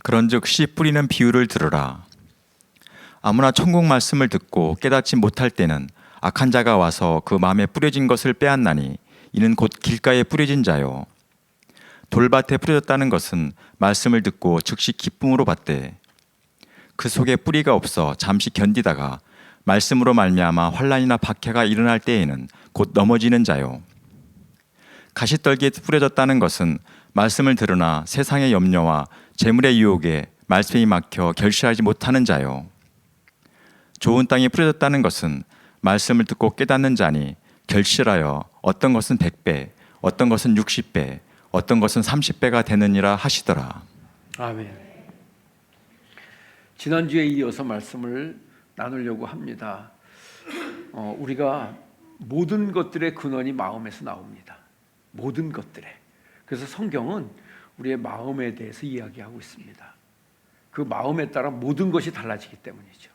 그런즉 씨 뿌리는 비유를 들으라. 아무나 천국 말씀을 듣고 깨닫지 못할 때는 악한 자가 와서 그 마음에 뿌려진 것을 빼앗나니 이는 곧 길가에 뿌려진 자요. 돌밭에 뿌려졌다는 것은 말씀을 듣고 즉시 기쁨으로 받되 그 속에 뿌리가 없어 잠시 견디다가 말씀으로 말미암아 환난이나 박해가 일어날 때에는 곧 넘어지는 자요. 가시떨기에 뿌려졌다는 것은 말씀을 들으나 세상의 염려와 재물의 유혹에 말씀이 막혀 결실하지 못하는 자요. 좋은 땅에 뿌려졌다는 것은 말씀을 듣고 깨닫는 자니 결실하여 어떤 것은 100배, 어떤 것은 60배, 어떤 것은 30배가 되느니라 하시더라. 아멘. 지난주에 이어서 말씀을 나누려고 합니다. 우리가 모든 것들의 근원이 마음에서 나옵니다. 모든 것들의. 그래서 성경은 우리의 마음에 대해서 이야기하고 있습니다. 그 마음에 따라 모든 것이 달라지기 때문이죠.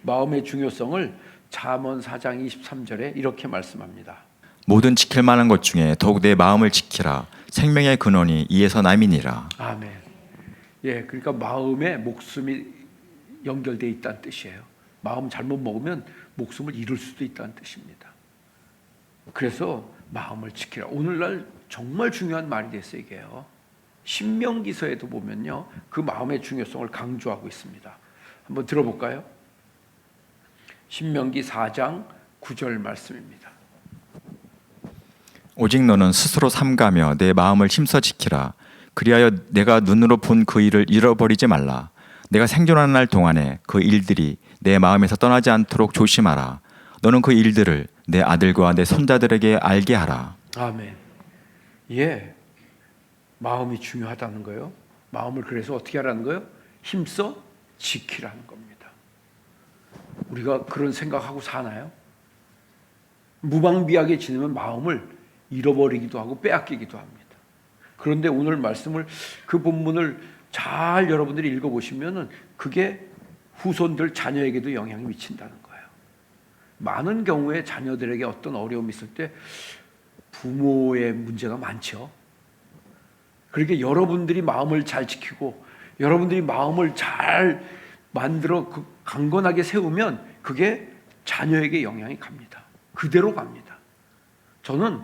마음의 중요성을 잠언 4장 23절에 이렇게 말씀합니다. 모든 지킬 만한 것 중에 더욱 내 마음을 지키라. 생명의 근원이 이에서 남이니라. 아멘. 예, 그러니까 마음에 목숨이 연결되어 있다는 뜻이에요. 마음 잘못 먹으면 목숨을 잃을 수도 있다는 뜻입니다. 그래서 마음을 지키라. 오늘날 정말 중요한 말이 됐어요, 이게요. 신명기서에도 보면요, 그 마음의 중요성을 강조하고 있습니다. 한번 들어볼까요? 신명기 4장 9절 말씀입니다. 오직 너는 스스로 삼가며 내 마음을 힘써 지키라. 그리하여 내가 눈으로 본 그 일을 잃어버리지 말라. 내가 생존하는 날 동안에 그 일들이 내 마음에서 떠나지 않도록 조심하라. 너는 그 일들을 내 아들과 내 손자들에게 알게 하라. 아멘. 예, 마음이 중요하다는 거예요. 마음을 그래서 어떻게 하라는 거예요? 힘써 지키라는 겁니다. 우리가 그런 생각하고 사나요? 무방비하게 지내면 마음을 잃어버리기도 하고 빼앗기기도 합니다. 그런데 오늘 말씀을, 그 본문을 잘 여러분들이 읽어보시면은 그게 후손들 자녀에게도 영향이 미친다는 거예요. 많은 경우에 자녀들에게 어떤 어려움이 있을 때 부모의 문제가 많죠. 그렇게 여러분들이 마음을 잘 지키고 여러분들이 마음을 잘 만들어 강건하게 세우면 그게 자녀에게 영향이 갑니다. 그대로 갑니다. 저는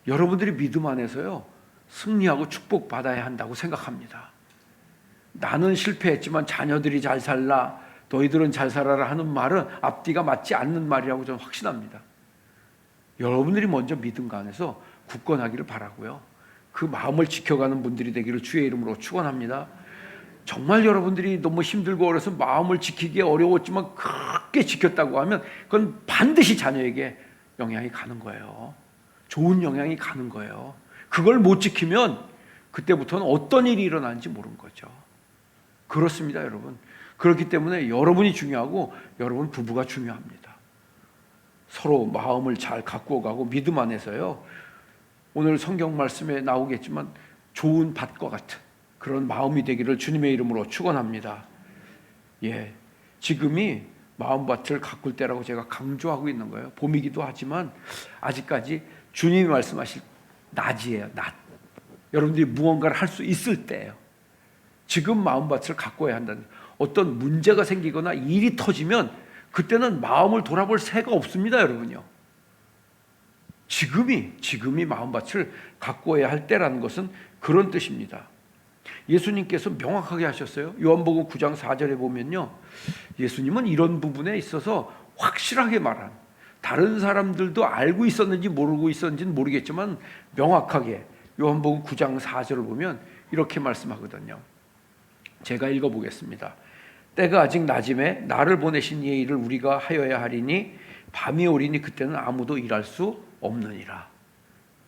여러분들이 믿음 안에서요, 승리하고 축복받아야 한다고 생각합니다. 나는 실패했지만 자녀들이 잘 살라, 너희들은 잘 살아라 하는 말은 앞뒤가 맞지 않는 말이라고 저는 확신합니다. 여러분들이 먼저 믿음과 안에서 굳건하기를 바라고요. 그 마음을 지켜가는 분들이 되기를 주의 이름으로 축원합니다. 정말 여러분들이 너무 힘들고 어려서 마음을 지키기 어려웠지만 크게 지켰다고 하면 그건 반드시 자녀에게 영향이 가는 거예요. 좋은 영향이 가는 거예요. 그걸 못 지키면 그때부터는 어떤 일이 일어나는지 모르는 거죠. 그렇습니다, 여러분. 그렇기 때문에 여러분이 중요하고 여러분 부부가 중요합니다. 서로 마음을 잘 가꾸어 가고 믿음 안에서요, 오늘 성경 말씀에 나오겠지만 좋은 밭과 같은 그런 마음이 되기를 주님의 이름으로 축원합니다. 예, 지금이 마음밭을 가꿀 때라고 제가 강조하고 있는 거예요. 봄이기도 하지만 아직까지 주님이 말씀하실 낮이에요, 낮. 여러분들이 무언가를 할 수 있을 때예요. 지금 마음밭을 가꿔야 한다는. 어떤 문제가 생기거나 일이 터지면 그때는 마음을 돌아볼 새가 없습니다, 여러분요. 지금이 마음밭을 가꿔야 할 때라는 것은 그런 뜻입니다. 예수님께서 명확하게 하셨어요. 요한복음 9장 4절에 보면요, 예수님은 이런 부분에 있어서 확실하게 말한, 다른 사람들도 알고 있었는지 모르고 있었는지는 모르겠지만 명확하게 요한복음 9장 4절을 보면 이렇게 말씀하거든요. 제가 읽어보겠습니다. 때가 아직 낮임에 나를 보내신 이의 일을 우리가 하여야 하리니 밤이 오리니 그때는 아무도 일할 수 없느니라.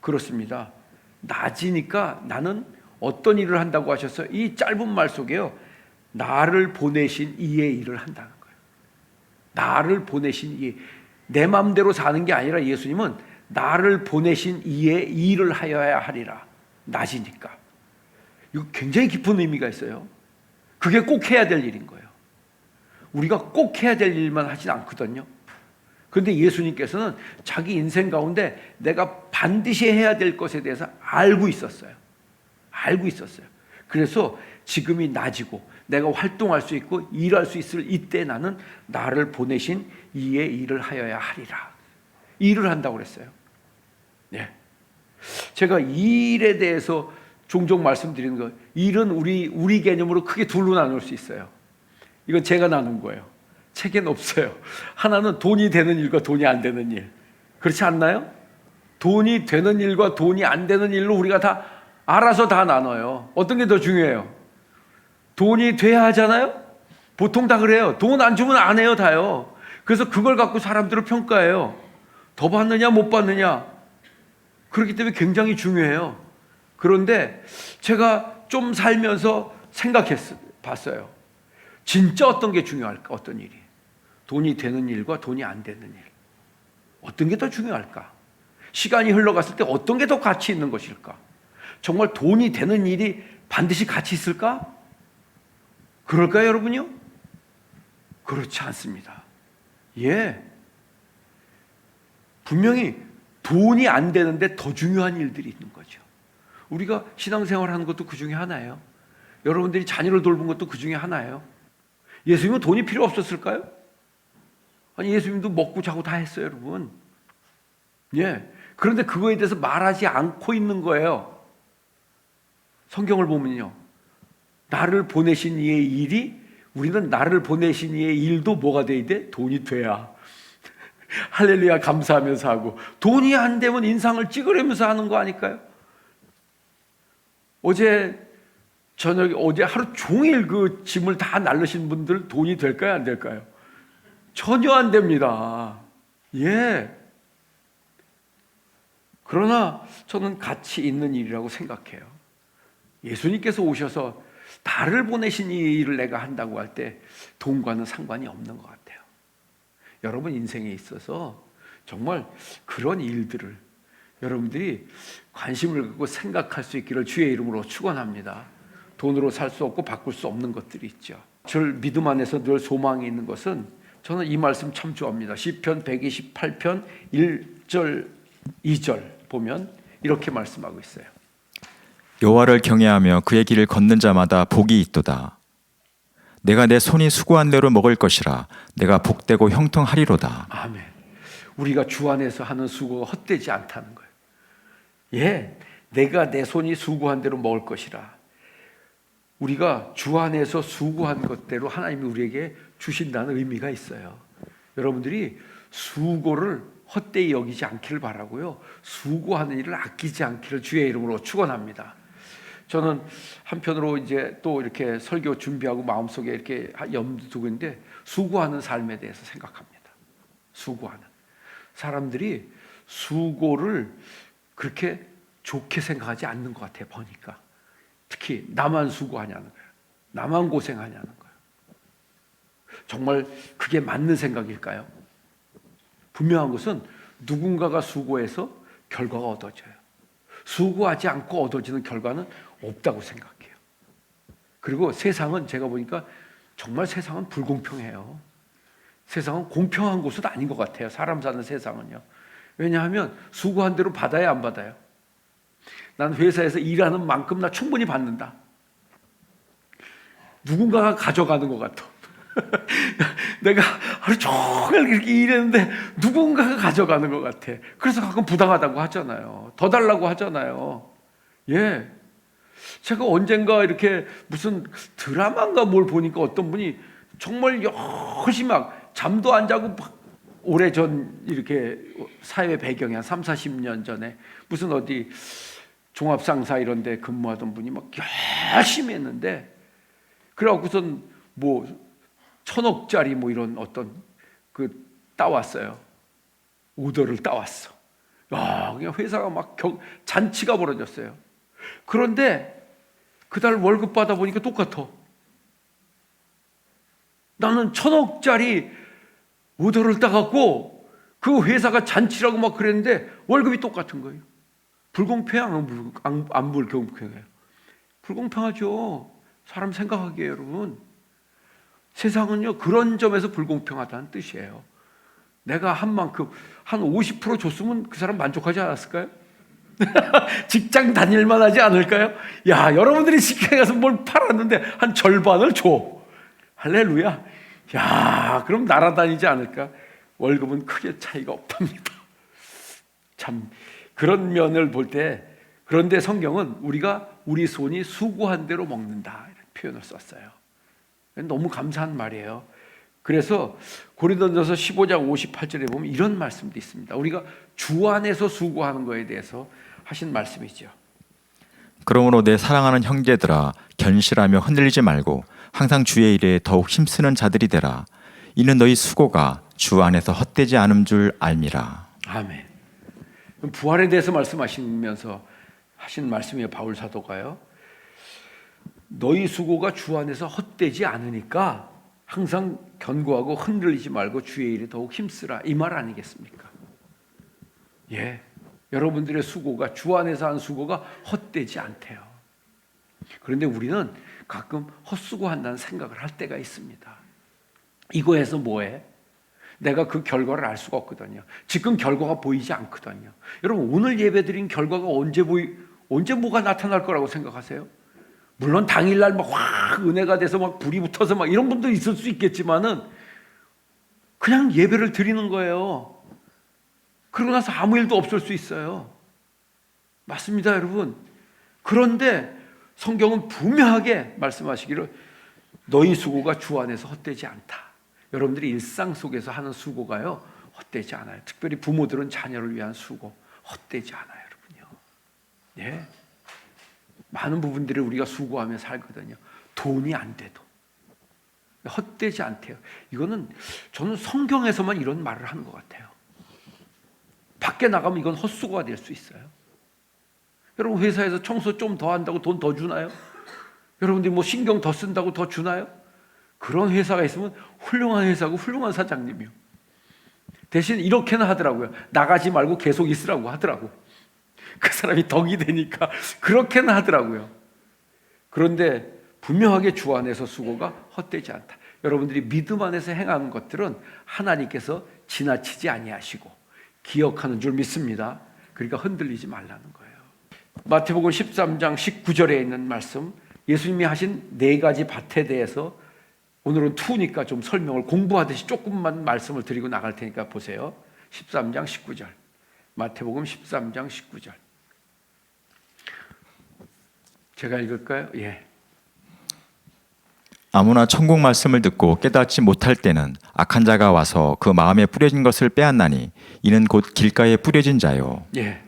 그렇습니다. 낮이니까 나는 어떤 일을 한다고 하셨어요? 이 짧은 말 속에요, 나를 보내신 이의 일을 한다는 거예요. 나를 보내신 이, 내 마음대로 사는 게 아니라 예수님은 나를 보내신 이의 일을 하여야 하리라. 낮이니까. 이거 굉장히 깊은 의미가 있어요. 그게 꼭 해야 될 일인 거예요. 우리가 꼭 해야 될 일만 하진 않거든요. 그런데 예수님께서는 자기 인생 가운데 내가 반드시 해야 될 것에 대해서 알고 있었어요. 알고 있었어요. 그래서 지금이 낮이고 내가 활동할 수 있고 일할 수 있을 이때 나는 나를 보내신 이의 일을 하여야 하리라. 일을 한다고 그랬어요. 네. 제가 이 일에 대해서 종종 말씀드리는 거, 일은 우리 개념으로 크게 둘로 나눌 수 있어요. 이건 제가 나눈 거예요. 책에는 없어요. 하나는 돈이 되는 일과 돈이 안 되는 일. 그렇지 않나요? 돈이 되는 일과 돈이 안 되는 일로 우리가 다 알아서 다 나눠요. 어떤 게 더 중요해요? 돈이 돼야 하잖아요? 보통 다 그래요. 돈 안 주면 안 해요, 다요. 그래서 그걸 갖고 사람들을 평가해요. 더 받느냐, 못 받느냐. 그렇기 때문에 굉장히 중요해요. 그런데 제가 좀 살면서 봤어요. 진짜 어떤 게 중요할까? 어떤 일이? 돈이 되는 일과 돈이 안 되는 일. 어떤 게 더 중요할까? 시간이 흘러갔을 때 어떤 게 더 가치 있는 것일까? 정말 돈이 되는 일이 반드시 가치 있을까? 그럴까요, 여러분요? 그렇지 않습니다. 예. 분명히 돈이 안 되는데 더 중요한 일들이 있는 거죠. 우리가 신앙생활 하는 것도 그 중에 하나예요. 여러분들이 자녀를 돌본 것도 그 중에 하나예요. 예수님은 돈이 필요 없었을까요? 아니, 예수님도 먹고 자고 다 했어요, 여러분. 예. 그런데 그거에 대해서 말하지 않고 있는 거예요. 성경을 보면요. 나를 보내신 이의 일이, 우리는 나를 보내신 이의 일도 뭐가 돼야 돼? 돈이 돼야. 할렐루야 감사하면서 하고, 돈이 안 되면 인상을 찌그러면서 하는 거 아닐까요? 어제 하루 종일 그 짐을 다 날르신 분들 돈이 될까요, 안 될까요? 전혀 안 됩니다. 예. 그러나 저는 가치 있는 일이라고 생각해요. 예수님께서 오셔서 나를 보내신 이 일을 내가 한다고 할 때 돈과는 상관이 없는 것 같아요. 여러분 인생에 있어서 정말 그런 일들을 여러분들이 관심을 갖고 생각할 수 있기를 주의 이름으로 축원합니다. 돈으로 살 수 없고 바꿀 수 없는 것들이 있죠. 저를 믿음 안에서 늘 소망이 있는 것은, 저는 이 말씀 참 좋아합니다. 시편 128편 1절 2절 보면 이렇게 말씀하고 있어요. 여호와를 경외하며 그의 길을 걷는 자마다 복이 있도다. 내가 내 손이 수고한 대로 먹을 것이라. 내가 복되고 형통하리로다. 아멘. 우리가 주 안에서 하는 수고가 헛되지 않다는 거예요. 예, 내가 내 손이 수고한 대로 먹을 것이라. 우리가 주 안에서 수고한 것대로 하나님이 우리에게 주신다는 의미가 있어요. 여러분들이 수고를 헛되이 여기지 않기를 바라고요. 수고하는 일을 아끼지 않기를 주의 이름으로 축원합니다. 저는 한편으로 이제 또 이렇게 설교 준비하고 마음속에 이렇게 염두 두고 있는데, 수고하는 삶에 대해서 생각합니다. 수고하는 사람들이 수고를 그렇게 좋게 생각하지 않는 것 같아요. 보니까 특히 나만 수고하냐는 거예요. 나만 고생하냐는 거예요. 정말 그게 맞는 생각일까요? 분명한 것은 누군가가 수고해서 결과가 얻어져요. 수고하지 않고 얻어지는 결과는 없다고 생각해요. 그리고 세상은, 제가 보니까 정말 세상은 불공평해요. 세상은 공평한 곳은 아닌 것 같아요. 사람 사는 세상은요. 왜냐하면 수고한 대로 받아야 안 받아요. 난 회사에서 일하는 만큼 나 충분히 받는다. 누군가가 가져가는 것 같아. 내가 하루 종일 이렇게 일했는데 누군가가 가져가는 것 같아. 그래서 가끔 부당하다고 하잖아요. 더 달라고 하잖아요. 예. 제가 언젠가 이렇게 무슨 드라마인가 뭘 보니까 어떤 분이 정말 열심히 막 잠도 안 자고 오래전 이렇게 사회 배경이 한 3, 40년 전에 무슨 어디 종합상사 이런 데 근무하던 분이 막 열심히 했는데, 그래갖고선 뭐 1,000억짜리 뭐 이런 어떤 그 따왔어요. 오더를 따왔어. 야, 그냥 회사가 막 잔치가 벌어졌어요. 그런데 그달 월급 받아보니까 똑같아. 나는 1,000억짜리 오더를 따갖고 그 회사가 잔치라고 막 그랬는데 월급이 똑같은 거예요. 불공평해요? 안 불공평해요? 불공평하죠. 사람 생각하기에 여러분. 세상은요, 그런 점에서 불공평하다는 뜻이에요. 내가 한 만큼 한 50% 줬으면 그 사람 만족하지 않았을까요? 직장 다닐만 하지 않을까요? 야, 여러분들이 직장에 가서 뭘 팔았는데 한 절반을 줘. 할렐루야. 야, 그럼 날아다니지 않을까? 월급은 크게 차이가 없답니다. 참 그런 면을 볼 때, 그런데 성경은 우리가 우리 손이 수고한 대로 먹는다 이런 표현을 썼어요. 너무 감사한 말이에요. 그래서 고린도전서 15장 58절에 보면 이런 말씀도 있습니다. 우리가 주 안에서 수고하는 것에 대해서 하신 말씀이죠. 그러므로 내 사랑하는 형제들아 견실하며 흔들리지 말고 항상 주의 일에 더욱 힘쓰는 자들이 되라. 이는 너희 수고가 주 안에서 헛되지 않음 줄 알미라. 아멘. 그럼 부활에 대해서 말씀하시면서 하신 말씀이에요. 바울 사도가요. 너희 수고가 주 안에서 헛되지 않으니까 항상 견고하고 흔들리지 말고 주의 일에 더욱 힘쓰라, 이 말 아니겠습니까? 예, 여러분들의 수고가, 주 안에서 한 수고가 헛되지 않대요. 그런데 우리는 가끔 헛수고한다는 생각을 할 때가 있습니다. 이거에서 뭐해? 내가 그 결과를 알 수가 없거든요. 지금 결과가 보이지 않거든요. 여러분, 오늘 예배드린 결과가 언제 뭐가 나타날 거라고 생각하세요? 물론 당일날 막 확 은혜가 돼서 막 불이 붙어서 막 이런 분도 있을 수 있겠지만은 그냥 예배를 드리는 거예요. 그러고 나서 아무 일도 없을 수 있어요. 맞습니다, 여러분. 그런데 성경은 분명하게 말씀하시기를 너희 수고가 주 안에서 헛되지 않다. 여러분들이 일상 속에서 하는 수고가요, 헛되지 않아요. 특별히 부모들은 자녀를 위한 수고, 헛되지 않아요, 여러분요. 예. 많은 부분들을 우리가 수고하며 살거든요. 돈이 안 돼도 헛되지 않대요. 이거는 저는 성경에서만 이런 말을 하는 것 같아요. 밖에 나가면 이건 헛수고가 될 수 있어요. 여러분, 회사에서 청소 좀 더 한다고 돈 더 주나요? 여러분들이 뭐 신경 더 쓴다고 더 주나요? 그런 회사가 있으면 훌륭한 회사고 훌륭한 사장님이요. 대신 이렇게는 하더라고요. 나가지 말고 계속 있으라고 하더라고. 그 사람이 덕이 되니까 그렇게는 하더라고요. 그런데 분명하게 주 안에서 수고가 헛되지 않다. 여러분들이 믿음 안에서 행하는 것들은 하나님께서 지나치지 아니하시고 기억하는 줄 믿습니다. 그러니까 흔들리지 말라는 거예요. 마태복음 13장 19절에 있는 말씀, 예수님이 하신 네 가지 밭에 대해서 오늘은 투니까 좀 설명을 공부하듯이 조금만 말씀을 드리고 나갈 테니까 보세요. 13장 19절. 마태복음 13장 19절. 제가 읽을까요? 예. 아무나 천국 말씀을 듣고 깨닫지 못할 때는 악한 자가 와서 그 마음에 뿌려진 것을 빼앗나니 이는 곧 길가에 뿌려진 자요. 예.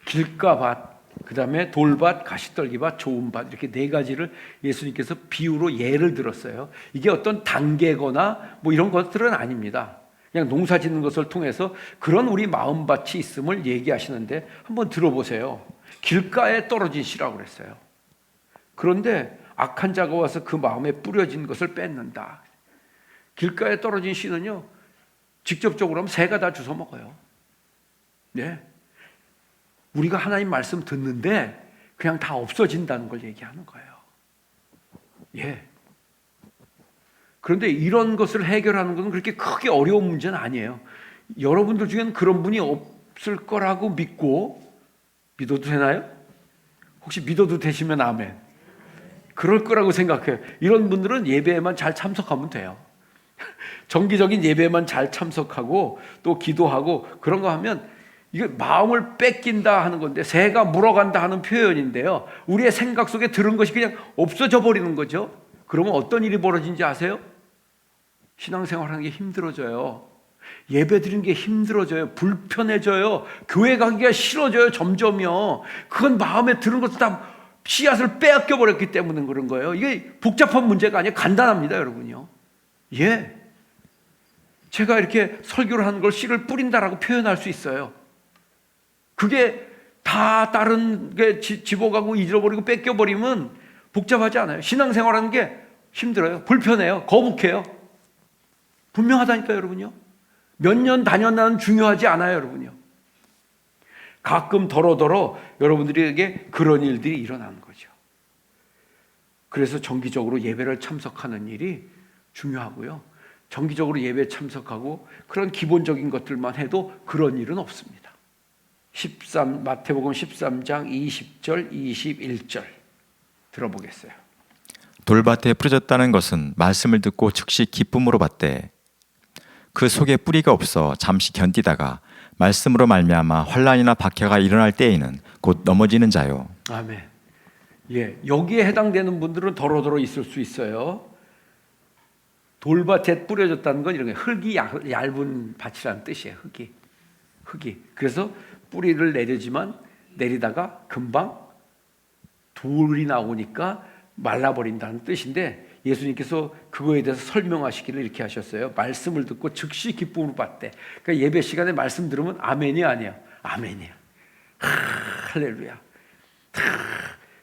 길가밭, 그 다음에 돌밭, 가시떨기밭, 좋은 밭, 이렇게 네 가지를 예수님께서 비유로 예를 들었어요. 이게 어떤 단계거나 뭐 이런 것들은 아닙니다. 그냥 농사 짓는 것을 통해서 그런 우리 마음밭이 있음을 얘기하시는데 한번 들어보세요. 길가에 떨어진 씨라고 그랬어요. 그런데 악한 자가 와서 그 마음에 뿌려진 것을 뺏는다. 길가에 떨어진 씨는요, 직접적으로 하면 새가 다 주워 먹어요. 네. 우리가 하나님 말씀 듣는데 그냥 다 없어진다는 걸 얘기하는 거예요. 예. 그런데 이런 것을 해결하는 것은 그렇게 크게 어려운 문제는 아니에요. 여러분들 중에는 그런 분이 없을 거라고 믿어도 되나요? 혹시 믿어도 되시면 아멘. 그럴 거라고 생각해요. 이런 분들은 예배에만 잘 참석하면 돼요. 정기적인 예배에만 잘 참석하고 또 기도하고 그런 거 하면 이게 마음을 뺏긴다 하는 건데, 새가 물어간다 하는 표현인데요. 우리의 생각 속에 들은 것이 그냥 없어져 버리는 거죠. 그러면 어떤 일이 벌어진지 아세요? 신앙생활하는 게 힘들어져요. 예배 드리는 게 힘들어져요. 불편해져요. 교회 가기가 싫어져요. 점점요. 그건 마음에 드는 것도 다 씨앗을 빼앗겨 버렸기 때문에 그런 거예요. 이게 복잡한 문제가 아니에요. 간단합니다, 여러분요. 예. 제가 이렇게 설교를 하는 걸 씨를 뿌린다라고 표현할 수 있어요. 그게 다 다른 게 집어가고 잊어버리고 뺏겨버리면 복잡하지 않아요. 신앙생활하는 게 힘들어요. 불편해요. 거북해요. 분명하다니까요, 여러분요. 몇 년 다녔나는 중요하지 않아요, 여러분요. 가끔 더러더러 여러분들에게 그런 일들이 일어나는 거죠. 그래서 정기적으로 예배를 참석하는 일이 중요하고요. 정기적으로 예배에 참석하고 그런 기본적인 것들만 해도 그런 일은 없습니다. 마태복음 13장 20절 21절 들어보겠어요. 돌밭에 뿌려졌다는 것은 말씀을 듣고 즉시 기쁨으로 받되 그 속에 뿌리가 없어 잠시 견디다가 말씀으로 말미암아 환난이나 박해가 일어날 때에는 곧 넘어지는 자요. 아멘. 예, 여기에 해당되는 분들은 더러더러 있을 수 있어요. 돌밭에 뿌려졌다는 건 이런 게 흙이 얇은 밭이라는 뜻이에요. 흙이. 그래서 뿌리를 내리다가 금방 돌이 나오니까 말라버린다는 뜻인데 예수님께서 그거에 대해서 설명하시기를 이렇게 하셨어요. 말씀을 듣고 즉시 기쁨을 받대. 그러니까 예배 시간에 말씀 들으면 아멘이 아니에요. 아멘이야. 할렐루야.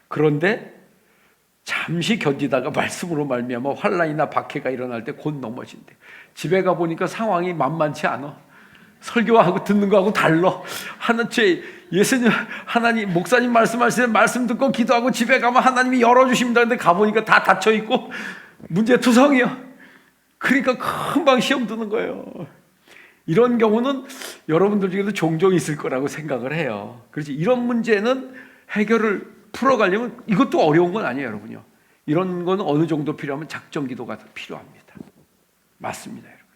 그런데 잠시 견디다가 말씀으로 말미암아 환난이나 박해가 일어날 때 곧 넘어진대. 집에 가 보니까 상황이 만만치 않아. 설교하고 듣는 거하고 달라. 예수님, 하나님, 목사님 말씀하시는 말씀 듣고 기도하고 집에 가면 하나님이 열어주십니다. 근데 가보니까 다 닫혀있고 문제투성이야. 그러니까 금방 시험 드는 거예요. 이런 경우는 여러분들 중에도 종종 있을 거라고 생각을 해요. 그렇지. 이런 문제는 해결을 풀어가려면 이것도 어려운 건 아니에요, 여러분요. 이런 건 어느 정도 필요하면 작정 기도가 필요합니다. 맞습니다, 여러분요.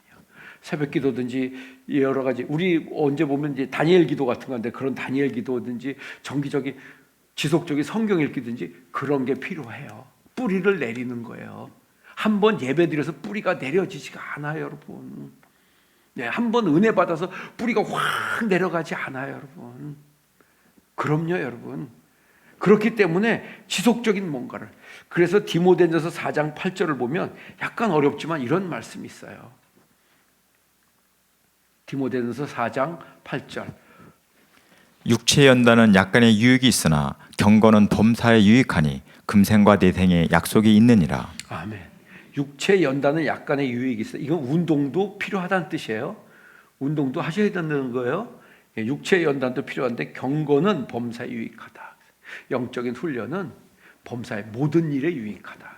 새벽 기도든지 여러 가지 우리 언제 보면 이제 다니엘 기도 같은 건데 그런 다니엘 기도든지 정기적인 지속적인 성경 읽기든지 그런 게 필요해요. 뿌리를 내리는 거예요. 한번 예배드려서 뿌리가 내려지지가 않아요, 여러분. 네, 한번 은혜 받아서 뿌리가 확 내려가지 않아요, 여러분. 그럼요, 여러분. 그렇기 때문에 지속적인 뭔가를. 그래서 디모데전서 4장 8절을 보면 약간 어렵지만 이런 말씀이 있어요. 디모데전서 4장 8절. 육체의 연단은 약간의 유익이 있으나 경건은 범사에 유익하니 금생과 내생에 약속이 있느니라. 아멘. 육체 연단은 약간의 유익이 있어요. 이건 운동도 필요하다는 뜻이에요. 운동도 하셔야 된다는 거예요. 육체 연단도 필요한데 경건은 범사에 유익하다. 영적인 훈련은 범사의 모든 일에 유익하다.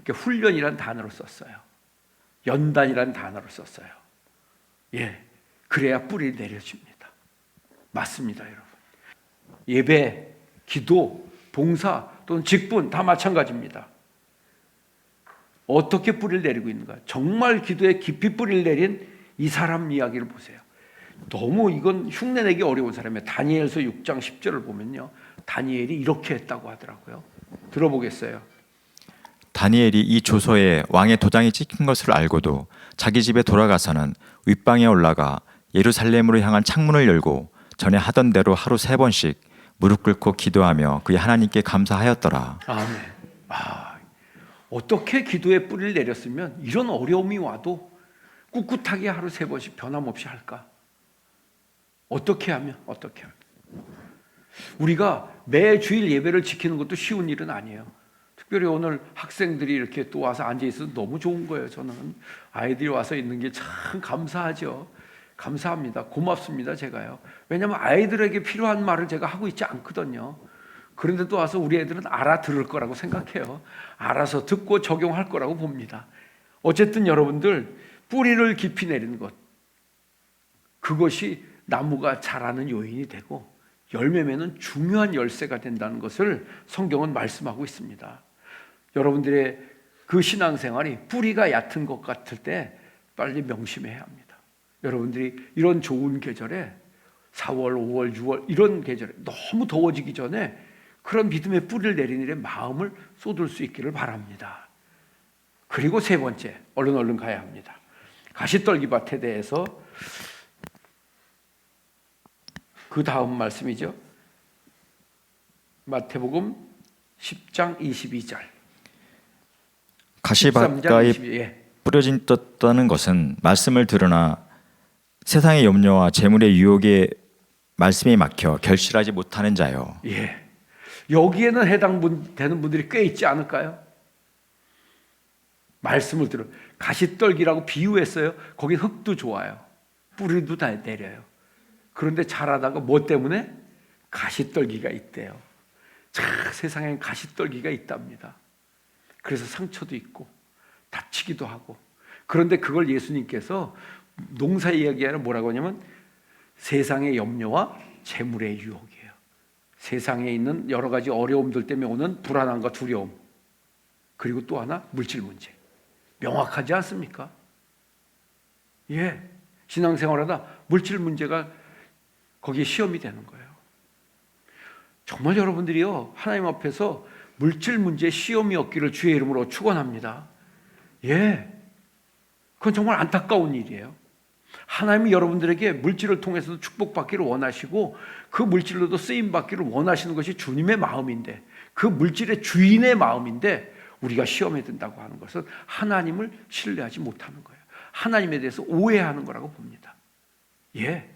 그러니까 훈련이란 단어를 썼어요. 연단이란 단어를 썼어요. 예, 그래야 뿌리 내려집니다. 맞습니다, 여러분. 예배, 기도, 봉사 또는 직분 다 마찬가지입니다. 어떻게 뿌리를 내리고 있는가? 정말 기도에 깊이 뿌리를 내린 이 사람 이야기를 보세요. 너무 이건 흉내내기 어려운 사람이에요. 다니엘서 6장 10절을 보면요. 다니엘이 이렇게 했다고 하더라고요. 들어보겠어요. 다니엘이 이 조서에 왕의 도장이 찍힌 것을 알고도 자기 집에 돌아가서는 윗방에 올라가 예루살렘으로 향한 창문을 열고 전에 하던 대로 하루 3번씩 무릎 꿇고 기도하며 그의 하나님께 감사하였더라. 아멘. 어떻게 기도에 뿌리를 내렸으면 이런 어려움이 와도 꿋꿋하게 하루 3번씩 변함없이 할까? 어떻게 하면? 우리가 매 주일 예배를 지키는 것도 쉬운 일은 아니에요. 특별히 오늘 학생들이 이렇게 또 와서 앉아 있어서 너무 좋은 거예요. 저는 아이들이 와서 있는 게 참 감사하죠. 감사합니다. 고맙습니다. 제가요. 왜냐하면 아이들에게 필요한 말을 제가 하고 있지 않거든요. 그런데 또 와서 우리 애들은 알아들을 거라고 생각해요. 알아서 듣고 적용할 거라고 봅니다. 어쨌든 여러분들 뿌리를 깊이 내리는 것, 그것이 나무가 자라는 요인이 되고 열매 맺는 중요한 열쇠가 된다는 것을 성경은 말씀하고 있습니다. 여러분들의 그 신앙생활이 뿌리가 얕은 것 같을 때 빨리 명심해야 합니다. 여러분들이 이런 좋은 계절에 4월, 5월, 6월 이런 계절에 너무 더워지기 전에 그런 믿음의 뿌리를 내리는 일에 마음을 쏟을 수 있기를 바랍니다. 그리고 3번째, 얼른 가야 합니다. 가시떨기밭에 대해서 그 다음 말씀이죠. 마태복음 10장 22절. 가시밭가에 뿌려졌다는 것은 말씀을 들으나 세상의 염려와 재물의 유혹에 말씀이 막혀 결실하지 못하는 자요. 예. 여기에는 해당되는 분들이 꽤 있지 않을까요? 말씀을 들어 가시떨기라고 비유했어요. 거기 흙도 좋아요. 뿌리도 다 내려요. 그런데 자라다가 뭐 때문에? 가시떨기가 있대요. 세상엔 가시떨기가 있답니다. 그래서 상처도 있고 다치기도 하고. 그런데 그걸 예수님께서 농사 이야기 아니라 뭐라고 하냐면 세상의 염려와 재물의 유혹이에요. 세상에 있는 여러 가지 어려움들 때문에 오는 불안함과 두려움, 그리고 또 하나 물질 문제. 명확하지 않습니까? 예, 신앙생활하다 물질 문제가 거기에 시험이 되는 거예요. 정말 여러분들이요, 하나님 앞에서 물질 문제에 시험이 없기를 주의 이름으로 축원합니다. 예, 그건 정말 안타까운 일이에요. 하나님이 여러분들에게 물질을 통해서도 축복받기를 원하시고 그 물질로도 쓰임받기를 원하시는 것이 주님의 마음인데, 그 물질의 주인의 마음인데 우리가 시험에 든다고 하는 것은 하나님을 신뢰하지 못하는 거예요. 하나님에 대해서 오해하는 거라고 봅니다. 예.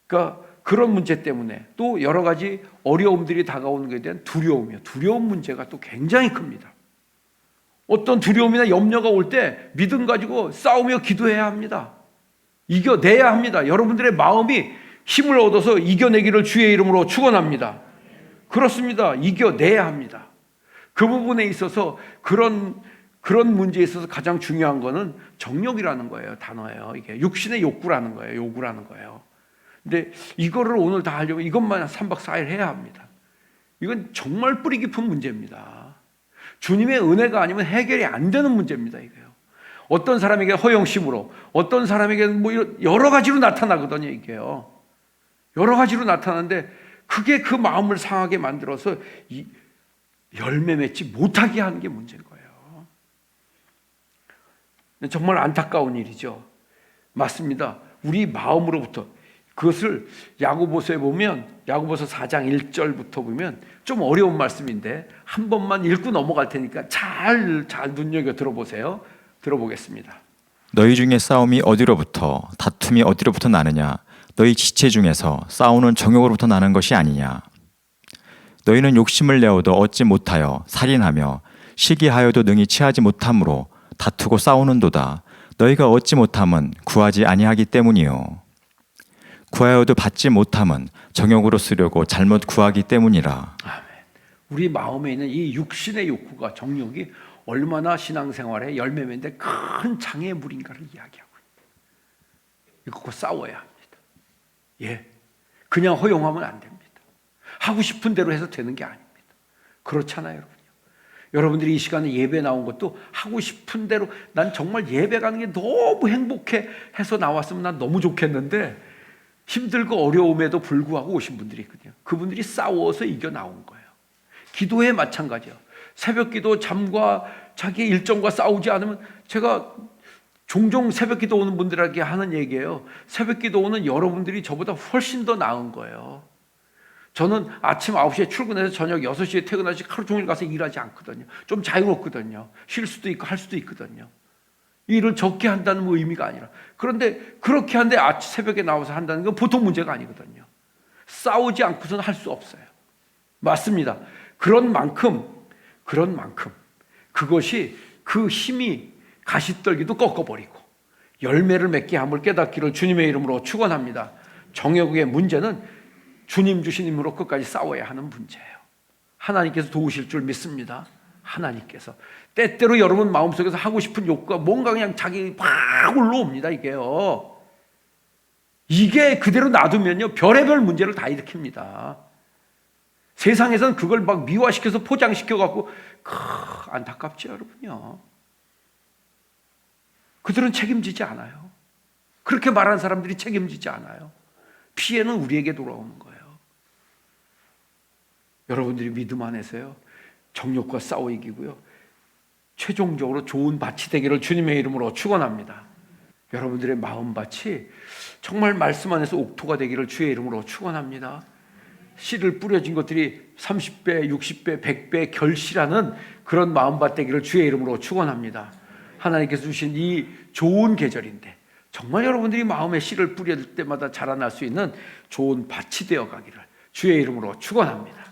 그러니까 그런 문제 때문에 또 여러 가지 어려움들이 다가오는 것에 대한 두려움이요. 두려움 문제가 또 굉장히 큽니다. 어떤 두려움이나 염려가 올 때 믿음 가지고 싸우며 기도해야 합니다. 이겨내야 합니다. 여러분들의 마음이 힘을 얻어서 이겨내기를 주의 이름으로 축원합니다. 그렇습니다. 이겨내야 합니다. 그 부분에 있어서 그런 문제에 있어서 가장 중요한 거는 정욕이라는 거예요. 단어예요. 이게 육신의 욕구라는 거예요. 요구라는 거예요. 근데 이거를 오늘 다 하려면 이것만 3박 4일 해야 합니다. 이건 정말 뿌리 깊은 문제입니다. 주님의 은혜가 아니면 해결이 안 되는 문제입니다. 이게요. 어떤 사람에게 허영심으로, 어떤 사람에게는 뭐 여러 가지로 나타나거든요. 이게요. 여러 가지로 나타나는데 그게 그 마음을 상하게 만들어서 열매 맺지 못하게 하는 게 문제인 거예요. 정말 안타까운 일이죠. 맞습니다. 우리 마음으로부터 그것을 야고보서에 보면, 야고보서 4장 1절부터 보면 좀 어려운 말씀인데 한 번만 읽고 넘어갈 테니까 잘 눈여겨 들어보세요. 들어보겠습니다. 너희 중에 싸움이 어디로부터 다툼이 어디로부터 나느냐? 너희 지체 중에서 싸우는 정욕으로부터 나는 것이 아니냐? 너희는 욕심을 내어도 얻지 못하여 살인하며 시기하여도 능히 취하지 못함으로 다투고 싸우는도다. 너희가 얻지 못함은 구하지 아니하기 때문이요. 구하여도 받지 못함은 정욕으로 쓰려고 잘못 구하기 때문이라. 아멘. 우리 마음에 있는 이 육신의 욕구가, 정욕이 얼마나 신앙생활에 열매 맺는데 큰 장애물인가를 이야기하고 있습니다. 이거 싸워야 합니다. 예, 그냥 허용하면 안 됩니다. 하고 싶은 대로 해서 되는 게 아닙니다. 그렇잖아요, 여러분요. 여러분들이 이 시간에 예배 나온 것도 하고 싶은 대로, 난 정말 예배 가는 게 너무 행복해 해서 나왔으면 난 너무 좋겠는데 힘들고 어려움에도 불구하고 오신 분들이 있거든요. 그분들이 싸워서 이겨 나온 거예요. 기도에 마찬가지예요. 새벽 기도 잠과 자기 일정과 싸우지 않으면, 제가 종종 새벽 기도 오는 분들에게 하는 얘기예요. 새벽 기도 오는 여러분들이 저보다 훨씬 더 나은 거예요. 저는 아침 9시에 출근해서 저녁 6시에 퇴근하지 하루 종일 가서 일하지 않거든요. 좀 자유롭거든요. 쉴 수도 있고 할 수도 있거든요. 일을 적게 한다는 의미가 아니라. 그런데 그렇게 하는데 아침 새벽에 나와서 한다는 건 보통 문제가 아니거든요. 싸우지 않고서는 할 수 없어요. 맞습니다. 그런 만큼 그것이 그 힘이 가시떨기도 꺾어버리고 열매를 맺게 함을 깨닫기를 주님의 이름으로 축원합니다. 정욕의 문제는 주님 주신 힘으로 끝까지 싸워야 하는 문제예요. 하나님께서 도우실 줄 믿습니다. 하나님께서 때때로 여러분 마음속에서 하고 싶은 욕구가 뭔가 그냥 자기 막 올라옵니다. 이게 그대로 놔두면요 별의별 문제를 다 일으킵니다. 세상에서는 그걸 막 미화시켜서 포장시켜 갖고 안타깝죠, 여러분요. 그들은 책임지지 않아요. 그렇게 말하는 사람들이 책임지지 않아요. 피해는 우리에게 돌아오는 거예요. 여러분들이 믿음 안에서요 정욕과 싸워 이기고요 최종적으로 좋은 밭이 되기를 주님의 이름으로 축원합니다. 여러분들의 마음밭이 정말 말씀 안에서 옥토가 되기를 주의 이름으로 축원합니다. 씨를 뿌려진 것들이 30배, 60배, 100배 결실하는 그런 마음밭 되기를 주의 이름으로 축원합니다. 하나님께서 주신 이 좋은 계절인데 정말 여러분들이 마음에 씨를 뿌릴 때마다 자라날 수 있는 좋은 밭이 되어 가기를 주의 이름으로 축원합니다.